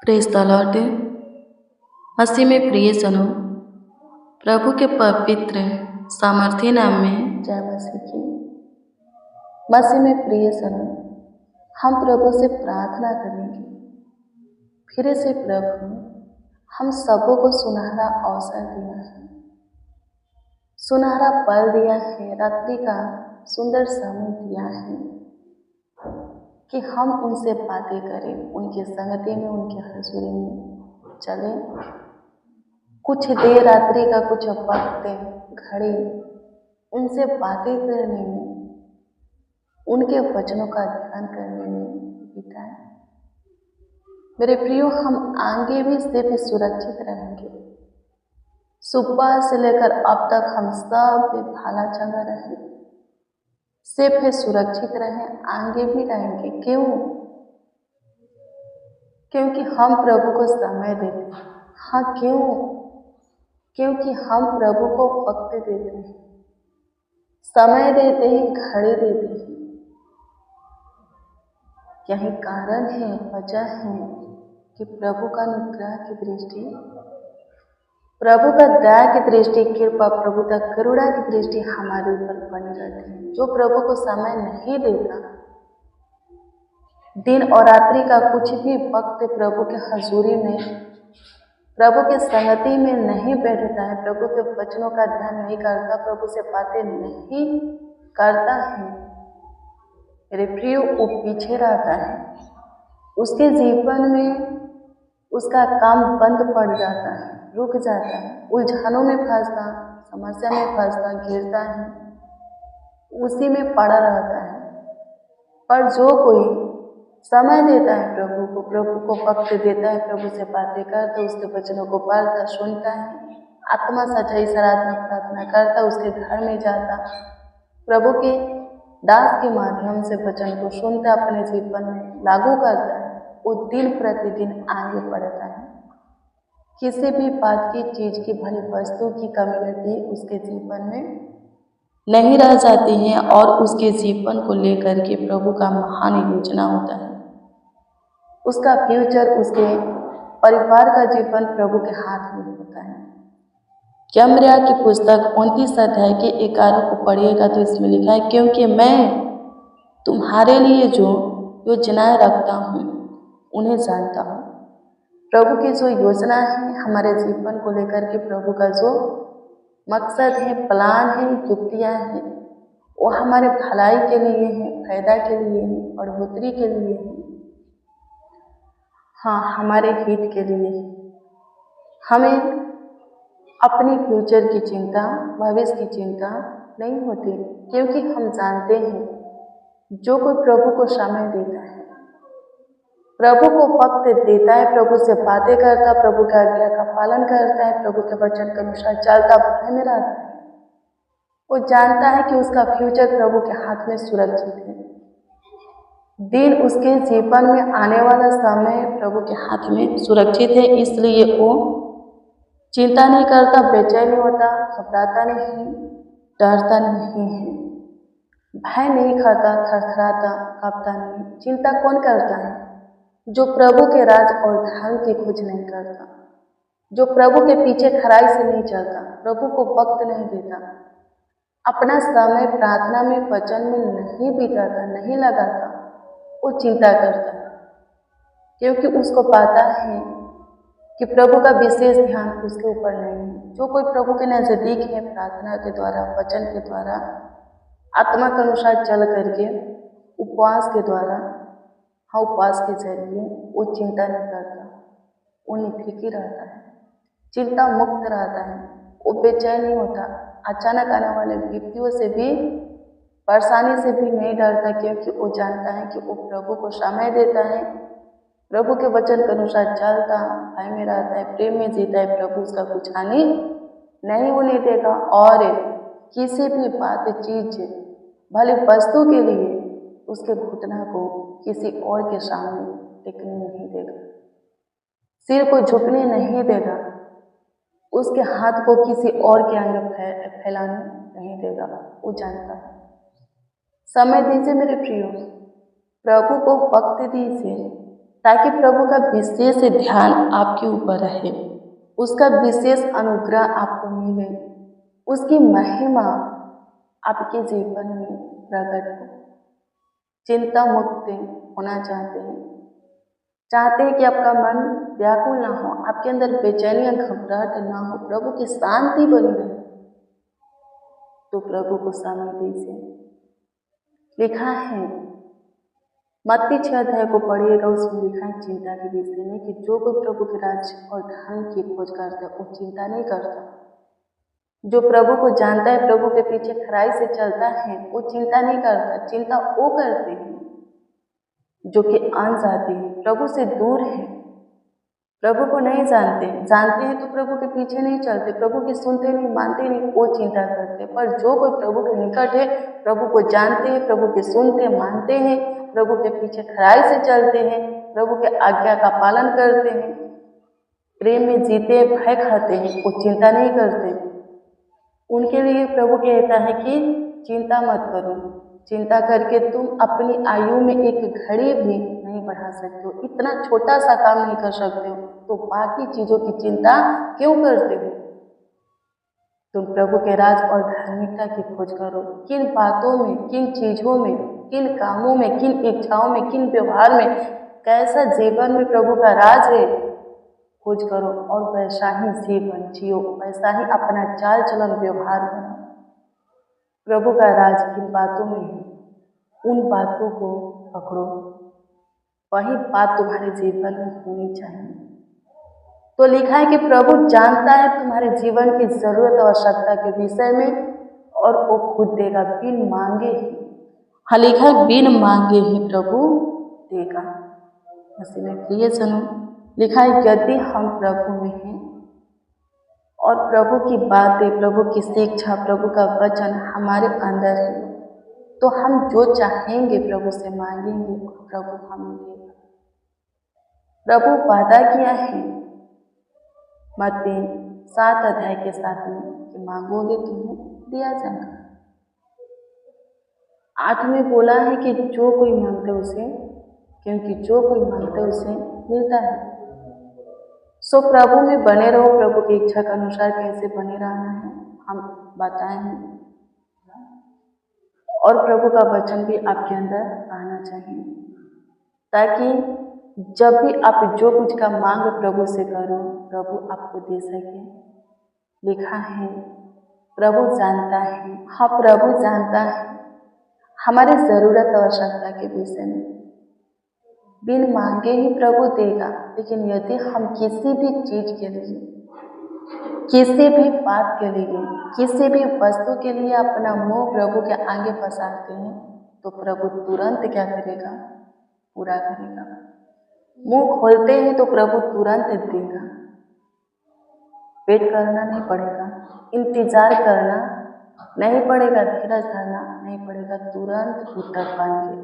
Praise the Lord. मसीह में प्रियजनों, प्रभु के पवित्र सामर्थ्य नाम में जय मसीह की। मसीह में प्रियजनों, हम प्रभु से प्रार्थना करेंगे। फिर से प्रभु हम सबों को सुनहरा अवसर दिया है, सुनहरा पल दिया है, रात्रि का सुंदर समय दिया है कि हम उनसे बातें करें, उनके संगति में, उनके हजूरी में चले। कुछ देर रात्रि का कुछ वक्त घड़ी उनसे बातें करने में, उनके वचनों का ध्यान करने में बिताएं। मेरे प्रियो, हम आगे भी सिर्फ सुरक्षित रहेंगे। सुबह से लेकर अब तक हम सब भाला चंगा रहे, सिर्फ सुरक्षित रहें, आगे भी रहेंगे। क्यों? क्योंकि हम प्रभु को समय देते हैं। हाँ, क्यों? क्योंकि हम प्रभु को वक्त देते हैं, समय देते हैं, घड़ी देते हैं। यही कारण है, वजह है कि प्रभु का अनुग्रह की दृष्टि, प्रभु का दया की दृष्टि, कृपा, प्रभु का करुणा की दृष्टि हमारे ऊपर बनी रहती है। जो प्रभु को समय नहीं देता, दिन और रात्रि का कुछ भी वक्त प्रभु के हजूरी में, प्रभु के संगति में नहीं बैठता है, प्रभु के वचनों का ध्यान नहीं करता, प्रभु से बातें नहीं करता है, मेरे प्रियो, वो पीछे रहता है। उसके जीवन में उसका काम बंद पड़ जाता है, रुक जाता है, उलझनों में फंसता, समस्या में फंसता, गिरता है, उसी में पड़ा रहता है। पर जो कोई समय देता है प्रभु को वक्त देता है, प्रभु से बातें करता, उसके वचनों को पढ़ता, सुनता है, आत्मा सच्चाई सराहना प्रार्थना करता, उसके घर में जाता, प्रभु के दास के माध्यम से वचन को सुनता, अपने जीवन में लागू करता है, वो दिन प्रतिदिन आगे बढ़ता है। किसी भी बात की, चीज की, भली वस्तु की कमी उसके जीवन में नहीं रह जाती है और उसके जीवन को लेकर के प्रभु का महान योजना होता है। उसका फ्यूचर, उसके परिवार का जीवन प्रभु के हाथ में होता है। यमरिया की पुस्तक 29 अध्याय के 11 को पढ़िएगा तो इसमें लिखा है, क्योंकि मैं तुम्हारे लिए जो योजनाएं रखता हूँ उन्हें जानता हूँ। प्रभु की जो योजना है हमारे जीवन को लेकर के, प्रभु का जो मकसद है, प्लान है, युक्तियाँ हैं, वो हमारे भलाई के लिए है, फायदा के लिए है, बढ़ोतरी के लिए है, हाँ, हमारे हित के लिए है। हमें अपनी फ्यूचर की चिंता, भविष्य की चिंता नहीं होती, क्योंकि हम जानते हैं जो कोई प्रभु को समय देता है, प्रभु को वक्त देता है, प्रभु से बातें करता, प्रभु की आज्ञा का पालन करता है, प्रभु के वचन के अनुसार चलता, भय में रहता है, वो जानता है कि उसका फ्यूचर प्रभु के हाथ में सुरक्षित है। दिन, उसके जीवन में आने वाला समय प्रभु के हाथ में सुरक्षित है, इसलिए वो चिंता नहीं करता, बेचैन नहीं होता, घबराता नहीं, डरता नहीं है, भय नहीं खाता, थरथराता, कांपता नहीं। चिंता कौन करता है? जो प्रभु के राज और धर्म की खोज नहीं करता, जो प्रभु के पीछे खराई से नहीं चलता, प्रभु को वक्त नहीं देता, अपना समय प्रार्थना में, वचन में नहीं बिताता, नहीं लगाता, वो चिंता करता है, क्योंकि उसको पता है कि प्रभु का विशेष ध्यान उसके ऊपर नहीं है। जो कोई प्रभु के नजदीक है, प्रार्थना के द्वारा, वचन के द्वारा, आत्मा के अनुसार चल करके, उपवास के द्वारा, हाँ, उपवास के जरिए वो चिंता नहीं करता, वो निफिकी रहता है, चिंता मुक्त रहता है, वो बेचैन नहीं होता, अचानक आने वाले विपत्तियों से भी, परेशानी से भी नहीं डरता, क्योंकि वो जानता है कि वो प्रभु को समय देता है, प्रभु के वचन के अनुसार चलता, भय में रहता है, प्रेम में जीता है, प्रभु उसका कुछ हानि नहीं होने देगा और किसी भी बात, चीज, भले वस्तु के लिए उसके घुटना को किसी और के सामने टिकने नहीं देगा, सिर को झुकने नहीं देगा, उसके हाथ को किसी और के आगे फैलाने नहीं देगा। वो जानता है। समय दीजिए मेरे प्रियो, प्रभु को वक्त दीजिए, ताकि प्रभु का विशेष ध्यान आपके ऊपर रहे, उसका विशेष अनुग्रह आपको मिले, उसकी महिमा आपके जीवन में प्रकट हो। चिंता मुक्त होना चाहते हैं कि आपका मन व्याकुल ना हो, आपके अंदर बेचैनी और घबराहट ना हो, प्रभु की शांति बनी रहे, तो प्रभु को समय दीजिए। लिखा है मत्ती 6 अध्याय को पढ़िएगा, उसमें लिखा है चिंता के विषय में कि जो कोई प्रभु के राज्य और धन की खोज करता है वो चिंता नहीं करता। जो प्रभु को जानता है, प्रभु के पीछे खराई से चलता है, वो चिंता नहीं करता। चिंता वो करते हैं जो कि अनजाति है, प्रभु से दूर है, प्रभु को नहीं जानते हैं तो प्रभु के पीछे नहीं चलते, प्रभु की सुनते नहीं, मानते नहीं, वो चिंता करते। पर जो कोई प्रभु के निकट है, प्रभु को जानते हैं, प्रभु के सुनते मानते हैं, प्रभु के पीछे खराई से चलते हैं, प्रभु के आज्ञा का पालन करते हैं, प्रेम में जीते, भय खाते हैं, वो चिंता नहीं करते। उनके लिए प्रभु कहता है कि चिंता मत करो, चिंता करके तुम अपनी आयु में एक घड़ी भी नहीं बढ़ा सकते हो, इतना छोटा सा काम नहीं कर सकते हो, तो बाकी चीजों की चिंता क्यों करते हो। तुम प्रभु के राज और धार्मिकता की खोज करो। किन बातों में, किन चीजों में, किन कामों में, किन इच्छाओं में, किन व्यवहार में, कैसा जीवन में प्रभु का राज है, खोज करो और वैसा ही जीवन जियो, वैसा ही अपना चाल चलन व्यवहार करो। प्रभु का राज किन बातों में है, उन बातों को पकड़ो, वही बात तुम्हारे जीवन में होनी चाहिए। तो लिखा है कि प्रभु जानता है तुम्हारे जीवन की जरूरत और आवश्यकता के विषय में और वो खुद देगा बिन मांगे ही। हाँ, लिखा है बिन मांगे ही प्रभु देगा। ऐसे में प्रिय जनों, लिखा है यदि हम प्रभु में हैं और प्रभु की बातें, प्रभु की शिक्षा, प्रभु का वचन हमारे अंदर है, तो हम जो चाहेंगे प्रभु से मांगेंगे, प्रभु हमें देगा। प्रभु वादा किया है मत्ती 7 अध्याय के 7 में कि मांगोगे तुम्हें दिया जाएगा। 8 में बोला है कि जो कोई मांगते उसे, क्योंकि जो कोई मांगते उसे मिलता है। सो प्रभु में बने रहो। प्रभु की इच्छा के अनुसार कैसे बने रहना है हम बताए हैं, और प्रभु का वचन भी आपके अंदर आना चाहिए, ताकि जब भी आप जो कुछ का मांग प्रभु से करो, प्रभु आपको दे सके। लिखा है प्रभु जानता है, हाँ प्रभु जानता है हमारी जरूरत और आवश्यकता के विषय में। बिन मांगे ही प्रभु देगा, लेकिन यदि हम किसी भी चीज के लिए, किसी भी बात के लिए, किसी भी वस्तु के लिए अपना मुंह प्रभु के आगे पसारते हैं, तो प्रभु तुरंत क्या करेगा, पूरा करेगा। मुंह खोलते हैं तो प्रभु तुरंत देगा। वेट करना नहीं पड़ेगा, इंतजार करना नहीं पड़ेगा, धीरज धरना नहीं पड़ेगा, तुरंत उत्तर पाएंगे,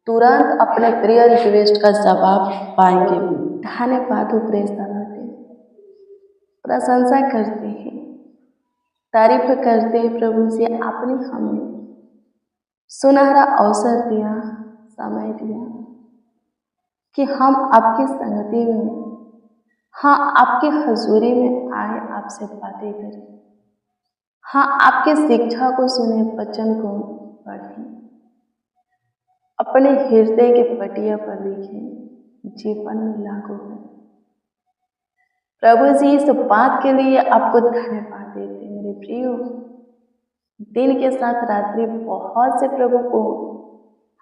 तुरंत अपने प्रिय रिक्वेस्ट का जवाब पाएंगे। धन्यवाद हो प्रेस बनाते, प्रशंसा करते हैं, तारीफ करते हैं प्रभु से, आपने हमें सुनहरा अवसर दिया, समय दिया कि हम आपकी संगति में, हाँ आपकी हजूरी में आए, आपसे बातें करें, हाँ आपकी शिक्षा को सुने, वचन को पढ़ें, अपने हृदय के पटिया पर लिखें, जीवन में लागू करें। प्रभु जी इस बात के लिए आपको धन्यवाद देते हैं। मेरे प्रियो, दिन के साथ रात्रि बहुत से प्रभु को,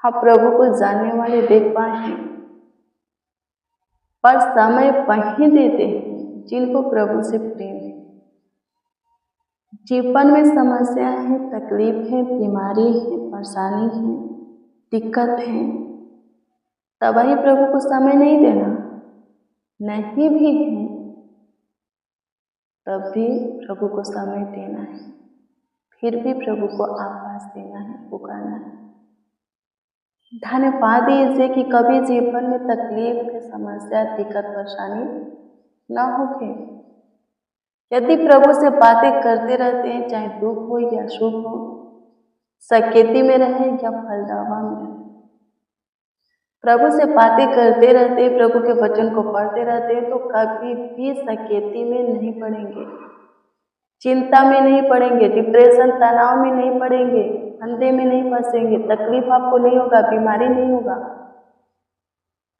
हाँ प्रभु को जानने वाले देख पाए हैं, पर समय वही देते हैं जिनको प्रभु से प्रेम है। जीवन में समस्या है, तकलीफ है, बीमारी है, परेशानी है, दिक्कत है, तब ही प्रभु को समय नहीं देना, नहीं भी है तब भी प्रभु को समय देना है, फिर भी प्रभु को आवाज देना है, पुकारना है। धन्यवाद दीजिए कि कभी जीवन में तकलीफ, समस्या, दिक्कत, परेशानी न होगी। यदि प्रभु से बातें करते रहते हैं, चाहे दुख हो या सुख हो, सकेती में रहे या फलदावा में रहे, प्रभु से बातें करते रहते, प्रभु के वचन को पढ़ते रहते, तो कभी भी सकेती में नहीं पड़ेंगे, चिंता में नहीं पड़ेंगे, डिप्रेशन तनाव में नहीं पड़ेंगे, अंधे में नहीं फंसेंगे, तकलीफ आपको नहीं होगा, बीमारी नहीं होगा।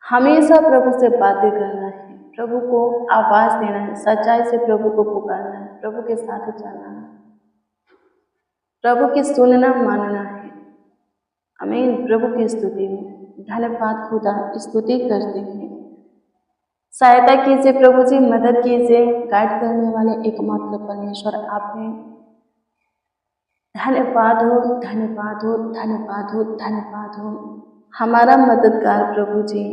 हमेशा प्रभु से बातें करना है, प्रभु को आवाज देना है, सच्चाई से प्रभु को पुकारना है, प्रभु के साथ चलना है, प्रभु की सुनना मानना है। आमीन। प्रभु की स्तुति में धन्यवाद खुदा, स्तुति करते हैं। सहायता कीजिए प्रभु जी, मदद कीजिए, गाइड करने वाले एकमात्र परमेश्वर आप हैं। धन्यवाद हो, धन्यवाद हो, धन्यवाद हो, धन्यवाद हो। हमारा मददगार प्रभु जी,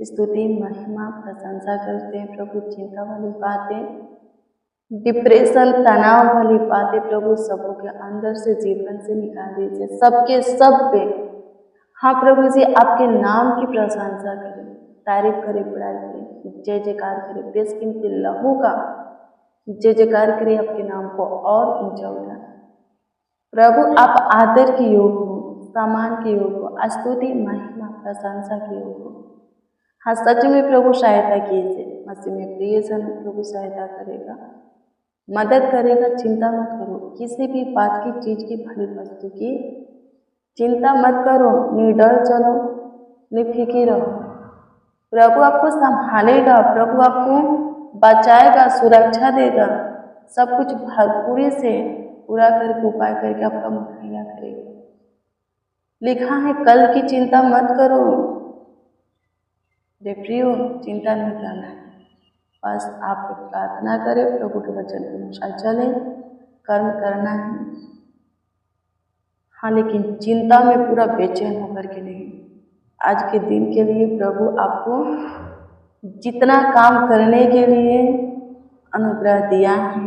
स्तुति महिमा प्रशंसा करते हैं प्रभु। चिंता वाली बातें, डिप्रेशन तनाव वाली बातें प्रभु सबों के अंदर से जीवन से निकाल दीजिए, सबके सब पे। हाँ प्रभु जी, आपके नाम की प्रशंसा करें, तारीफ करें, बड़ाई करें, जय जयकार करें, बेशकीमती लहू का जय जयकार करें, आपके नाम को और ऊंचा उठाएं। प्रभु आप आदर के योग हो, सम्मान के योग हो, स्तुति महिमा प्रशंसा के योग हो। हाँ सच में प्रभु सहायता कीजिए, मसीह में प्रियजन प्रभु सहायता करेगा, मदद करेगा। चिंता मत करो, किसी भी बात की, चीज की, भली वस्तु की चिंता मत करो, निडर चलो, निफिकी रहो। प्रभु आपको संभालेगा, प्रभु आपको बचाएगा, सुरक्षा देगा, सब कुछ भरपूरी से पूरा करके, उपाय करके आपका मुहैया करेगा। लिखा है कल की चिंता मत करो। प्रियो, चिंता नहीं करना है, बस आप प्रार्थना करें, प्रभु के वचन के अनुसार चलें, कर्म करना है। हाँ लेकिन चिंता में पूरा बेचैन होकर के नहीं। आज के दिन के लिए प्रभु आपको जितना काम करने के लिए अनुग्रह दिया है,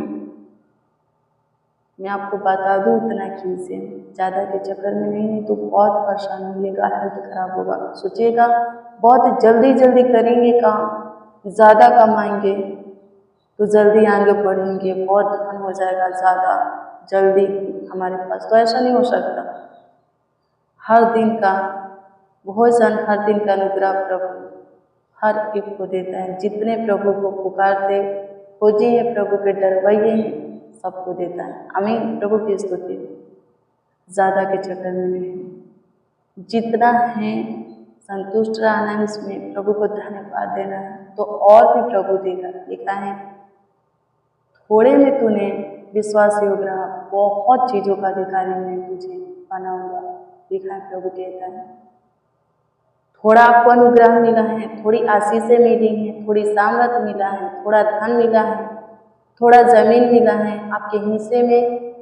मैं आपको बता दूं उतना कीजिए, ज़्यादा के चक्कर में नहीं तो बहुत परेशान होइएगा, हेल्थ खराब होगा। सोचिएगा बहुत जल्दी जल्दी करेंगे काम, ज़्यादा कमाएंगे तो जल्दी आगे बढ़ेंगे, बहुत धन हो जाएगा ज़्यादा जल्दी हमारे पास, तो ऐसा नहीं हो सकता। हर दिन का भोजन, हर दिन का अनुग्रह प्रभु हर एक को देता है। जितने प्रभु को पुकारते खोजे हैं, प्रभु के डरवैये हैं, सबको देता है। आमीन। प्रभु की स्तुति। ज़्यादा के चक्कर में नहीं, जितना है संतुष्ट रहना है, इसमें प्रभु को धन्यवाद देना है, तो और भी प्रभु देगा। लिखा है थोड़े में तूने विश्वास योग्य रहा, बहुत चीज़ों का अधिकारी मैं तुझे बनाऊंगा। लिखा है प्रभु कहता है थोड़ा आपको अनुग्रह मिला है, थोड़ी आशीषें मिली हैं, थोड़ी सामर्थ्य मिला है, थोड़ा धन मिला है, थोड़ा जमीन मिला है, आपके हिस्से में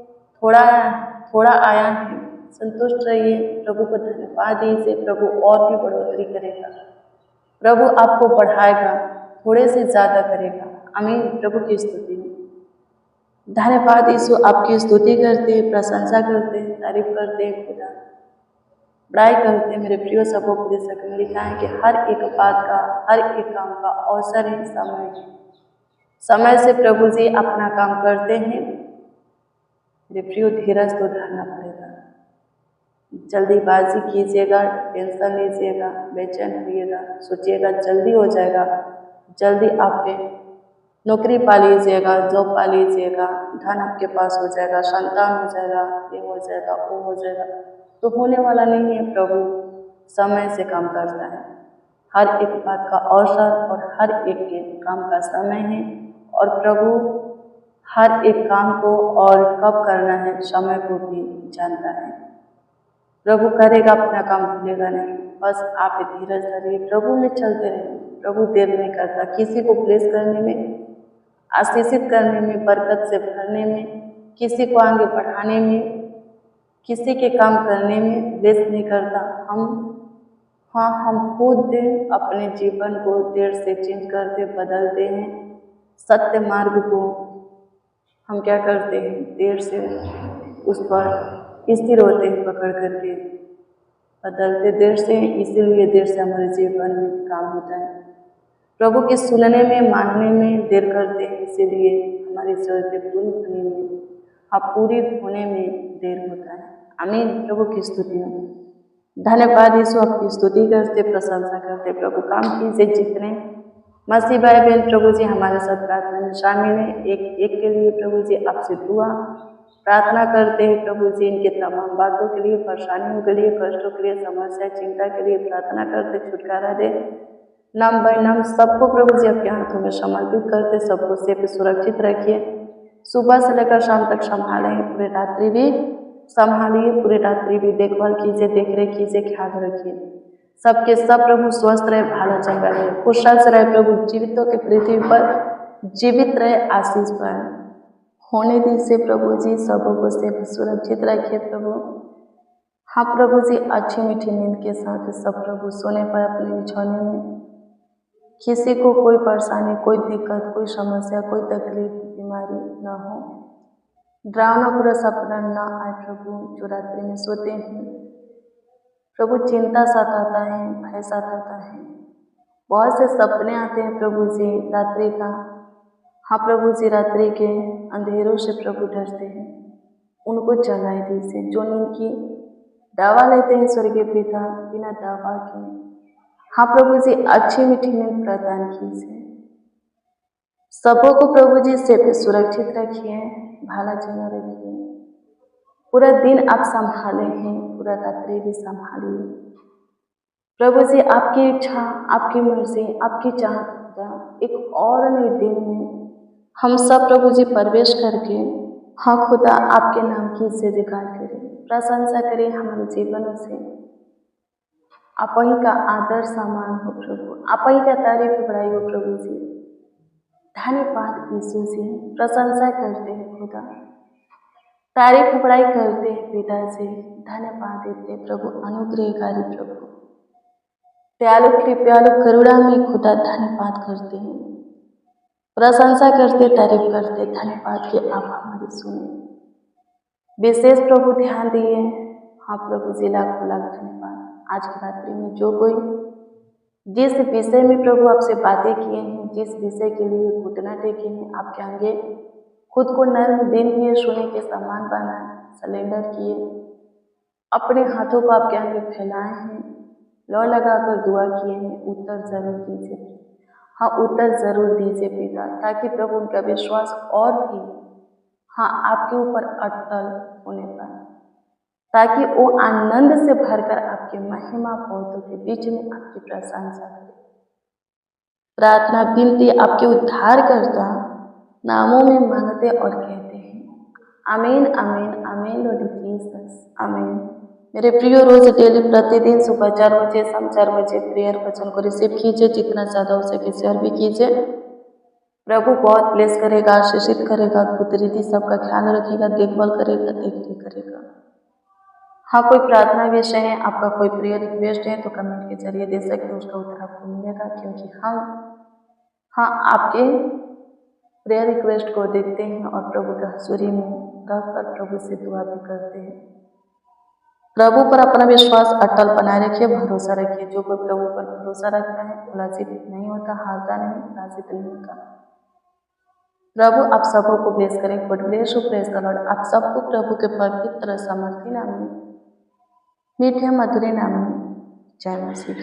थोड़ा आया है। संतुष्ट रहिए, प्रभु को धन्यवाद दीजिए, प्रभु और भी बढ़ोतरी करेगा, प्रभु आपको बढ़ाएगा, थोड़े से ज़्यादा करेगा। आमीन। प्रभु की स्तुति में धन्यवाद यीशु, आपकी स्तुति करते हैं, प्रशंसा करते हैं, तारीफ करते हैं, खुदा बड़ाई करते हैं। मेरे प्रिय सबों को दे सकें। लिखा है कि हर एक बात का, हर एक काम का अवसर है, समय है। समय से प्रभु जी अपना काम करते हैं। मेरे प्रिय धीरज तो धरना पड़ेगा, जल्दीबाजी कीजिएगा, टेंशन लीजिएगा, बेचैन होइएगा, सोचिएगा जल्दी हो जाएगा, जल्दी आप पे नौकरी पा लीजिएगा, जॉब पा लीजिएगा, धन आपके पास हो जाएगा, संतान हो जाएगा, ये हो जाएगा, वो हो जाएगा, तो होने वाला नहीं है। प्रभु समय से काम करता है, हर एक बात का अवसर और हर एक के काम का समय है, और प्रभु हर एक काम को और कब करना है समय को भी जानता है। प्रभु करेगा, अपना काम भूलेगा नहीं। बस आप धीरज धरिए, प्रभु में चलते रहिए। प्रभु देर नहीं करता, किसी को ब्लेस करने में, आशीषित करने में, बरकत से भरने में, किसी को आगे बढ़ाने में, किसी के काम करने में ब्लेस नहीं करता। हम खुद अपने जीवन को देर से चेंज करते, बदलते हैं। सत्य मार्ग को हम क्या करते हैं, देर से उस पर स्थिर होते हैं, पकड़ करके बदलते देर से, इसीलिए देर से हमारे जीवन में काम होता है। प्रभु के सुनने में, मानने में देर करते हैं, इसीलिए हमारी जरूरतें पूरी होने में, पूरी होने में देर होता है। आमीन। प्रभु की स्तुति हो। धन्यवाद यीशु, आपकी स्तुति करते, प्रशंसा करते। प्रभु काम कीजिए, जितने मसीह भाई बहन प्रभु जी हमारे साथ प्रार्थना में शामिल हैं, एक एक के लिए प्रभु जी आपसे दुआ प्रार्थना करते हैं। प्रभु जी इनके तमाम बातों के लिए, परेशानियों के लिए, कष्टों के लिए, समस्या चिंता के लिए प्रार्थना करते, छुटकारा दे। नाम बाय नाम सबको प्रभु जी आपके हाथों में समर्पित करते, सबको सेफ सुरक्षित रखिए। सुबह से लेकर शाम तक संभालें, पूरे रात्रि भी संभालिए, पूरी रात्रि भी देखभाल कीजिए, देख रेख कीजिए, ख्याल रखिए। सबके सब प्रभु स्वस्थ रहे, भाला चंगा रहे, खुशहाल से रहे प्रभु, जीवितों के पृथ्वी पर जीवित रहे, आशीष पाए होने दीजिए प्रभु जी। सबों को सेफ सुरक्षित रखिए प्रभु। हाँ प्रभु जी, अच्छी मीठी नींद के साथ सब प्रभु सोने पाए अपने बिछौने में। किसी को कोई परेशानी, कोई दिक्कत, कोई समस्या, कोई तकलीफ, बीमारी न हो, डरावना पूरा सपना न आए प्रभु। जो रात्रि में सोते हैं प्रभु, चिंता सताता है, भय सताता है, बहुत से सपने आते हैं प्रभु जी रात्रि का। हाँ प्रभु जी, रात्रि के अंधेरों से प्रभु डरते हैं, उनको जगाए दीजिए। जो नींद की दवा लेते हैं स्वर्गीय पिता, बिना दवा के हाँ प्रभु जी अच्छी मीठी नींद प्रदान कीजिए। सबों को प्रभु जी से सुरक्षित रखिए, भाला चंगा रखिए। पूरा दिन आप संभाले हैं, पूरा रात्रि भी संभालिए प्रभु जी। आपकी इच्छा, आपकी मर्जी, आपकी चाहत एक और नए दिन में हम सब प्रभु जी प्रवेश करके हाँ खुदा आपके नाम की जय जयकार करें, प्रशंसा करें हमारे जीवन से। आप ही का आदर सम्मान हो प्रभु, आप ही का तारीफ बढ़ाई हो प्रभु जी। धन्यवाद यीशु जी, प्रशंसा करते हैं खुदा, तारीफ बढ़ाई करते हैं पिता जी, धन्यवाद देते हैं प्रभु, अनुग्रहकारी प्रभु, दयालु कृपालु करुणा में खुदा धन्यवाद करते हैं, प्रशंसा करते, तारीफ करते। धन्यवाद कि आप हमारी सुने, विशेष प्रभु ध्यान दिए। हाँ प्रभु जी, लाखों लाख धन्यवाद। आज की रात्रि में जो कोई जिस विषय में प्रभु आपसे बातें किए हैं, जिस विषय के लिए घुटना टेके हैं, आपके आगे खुद को नर्म दिन किए, सोने के समान बनाए, सलेंडर किए, अपने हाथों को आपके आगे फैलाए हैं, लौ लगाकर दुआ किए हैं, उत्तर जरूर दीजिए। हाँ उत्तर जरूर दीजिए पिता, ताकि प्रभु उनका विश्वास और भी हाँ आपके ऊपर अटल होने पाए, ताकि वो आनंद से भरकर आपके महिमा पौधों के बीच में आपकी प्रशंसा करे। प्रार्थना विनती आपके उद्धार करता नामों में मांगते और कहते हैं आमीन आमीन आमीन लॉर्ड जीसस आमीन। मेरे प्रिय, रोज डेली प्रतिदिन सुबह 4 बजे, शाम 4 बजे प्रेयर वचन को रिसीव कीजिए, जितना ज़्यादा हो सके शेयर भी कीजिए। प्रभु बहुत ब्लेस करेगा, आशीषित करेगा, अद्भुत रीति सबका ख्याल रखेगा, देखभाल करेगा, देखरेख करेगा। हाँ कोई प्रार्थना विषय है, आपका कोई प्रेयर रिक्वेस्ट है तो कमेंट के जरिए दे सकते हैं, उसका उत्तर आपको मिलेगा, क्योंकि हम हाँ आपके प्रेयर रिक्वेस्ट को देखते हैं और प्रभु के हजूरी में रहकर प्रभु से दुआ भी करते हैं। प्रभु पर अपना विश्वास अटल बनाए रखिए, भरोसा रखिए। जो कोई प्रभु पर भरोसा रखता है पराजित नहीं होता, हारता नहीं, पराजित नहीं होता। प्रभु आप सबों को ब्लेस करें। God bless you, praise the Lord. आप सबको प्रभु के पवित्र सामर्थी नाम में, मीठे मधुरे नाम में जय मसीह।